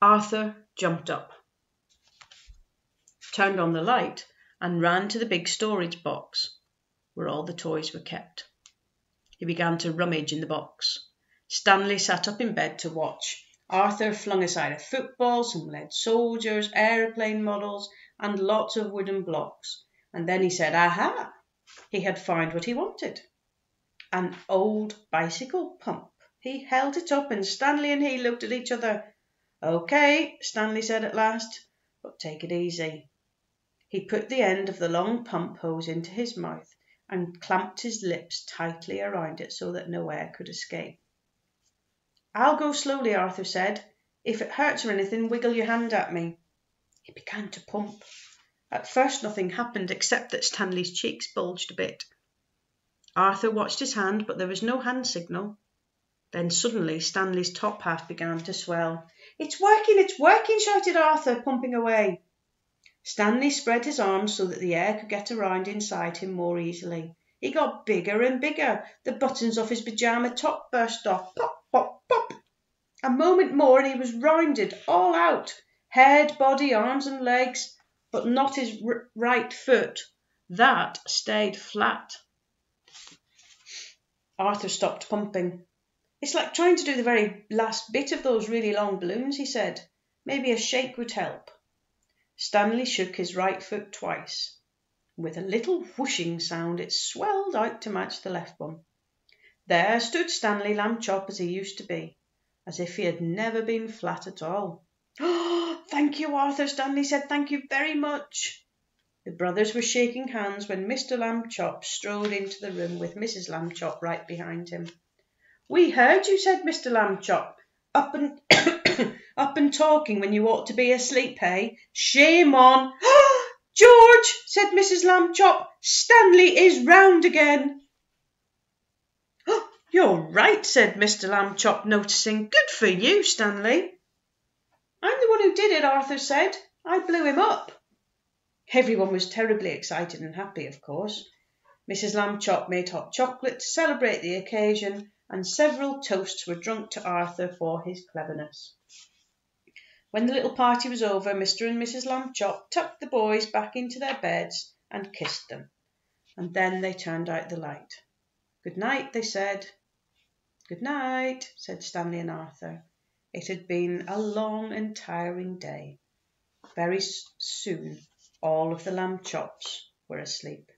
Arthur jumped up, turned on the light, and ran to the big storage box where all the toys were kept. He began to rummage in the box. Stanley sat up in bed to watch. Arthur flung aside a football, some lead soldiers, aeroplane models, and lots of wooden blocks. And then he said, aha! He had found what he wanted. An old bicycle pump. He held it up and Stanley and he looked at each other. Okay, Stanley said at last, but take it easy. He put the end of the long pump hose into his mouth and clamped his lips tightly around it so that no air could escape. I'll go slowly, Arthur said. If it hurts or anything, wiggle your hand at me. He began to pump. At first nothing happened except that Stanley's cheeks bulged a bit. Arthur watched his hand, but there was no hand signal. Then suddenly Stanley's top half began to swell. It's working, shouted Arthur, pumping away. Stanley spread his arms so that the air could get around inside him more easily. He got bigger and bigger. The buttons off his pyjama top burst off. Pop, pop, pop. A moment more and he was rounded all out. Head, body, arms and legs, but not his right foot. That stayed flat. Arthur stopped pumping. It's like trying to do the very last bit of those really long balloons, he said. Maybe a shake would help. Stanley shook his right foot twice. With a little whooshing sound, it swelled out to match the left one. There stood Stanley Lamb Chop as he used to be, as if he had never been flat at all. Oh, thank you, Arthur, Stanley said. Thank you very much. The brothers were shaking hands when Mr. Lamb Chop strode into the room with Mrs. Lamb Chop right behind him. We heard you, said Mr. Lamb Chop. Up and talking when you ought to be asleep, hey? Shame on. George, said Mrs. Lamb Chop, Stanley is round again. You're right, said Mr. Lamb Chop, noticing. Good for you, Stanley. I'm the one who did it, Arthur said. I blew him up. Everyone was terribly excited and happy, of course. Mrs. Lamb Chop made hot chocolate to celebrate the occasion, and several toasts were drunk to Arthur for his cleverness. When the little party was over, Mr. and Mrs. Lamb Chop tucked the boys back into their beds and kissed them, and then they turned out the light. Good night, they said. Good night, said Stanley and Arthur. It had been a long and tiring day. Very soon, all of the Lamb Chops were asleep.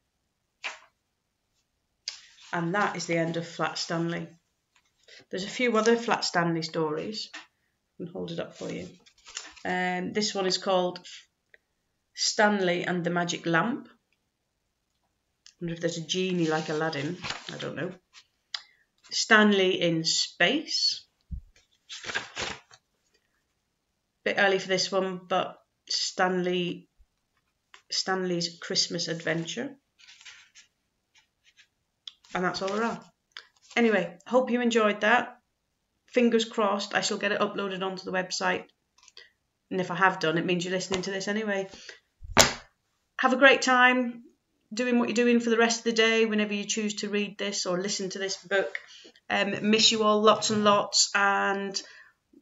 And that is the end of Flat Stanley. There's a few other Flat Stanley stories. I can hold it up for you. This one is called Stanley and the Magic Lamp. I wonder if there's a genie like Aladdin. I don't know. Stanley in Space. Bit early for this one, but Stanley's Christmas Adventure. And that's all there are. Anyway, hope you enjoyed that. Fingers crossed I shall get it uploaded onto the website. And if I have done, it means you're listening to this anyway. Have a great time doing what you're doing for the rest of the day whenever you choose to read this or listen to this book. Miss you all lots and lots and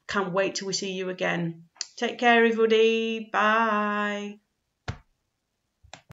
can't wait till we see you again. Take care, everybody. Bye.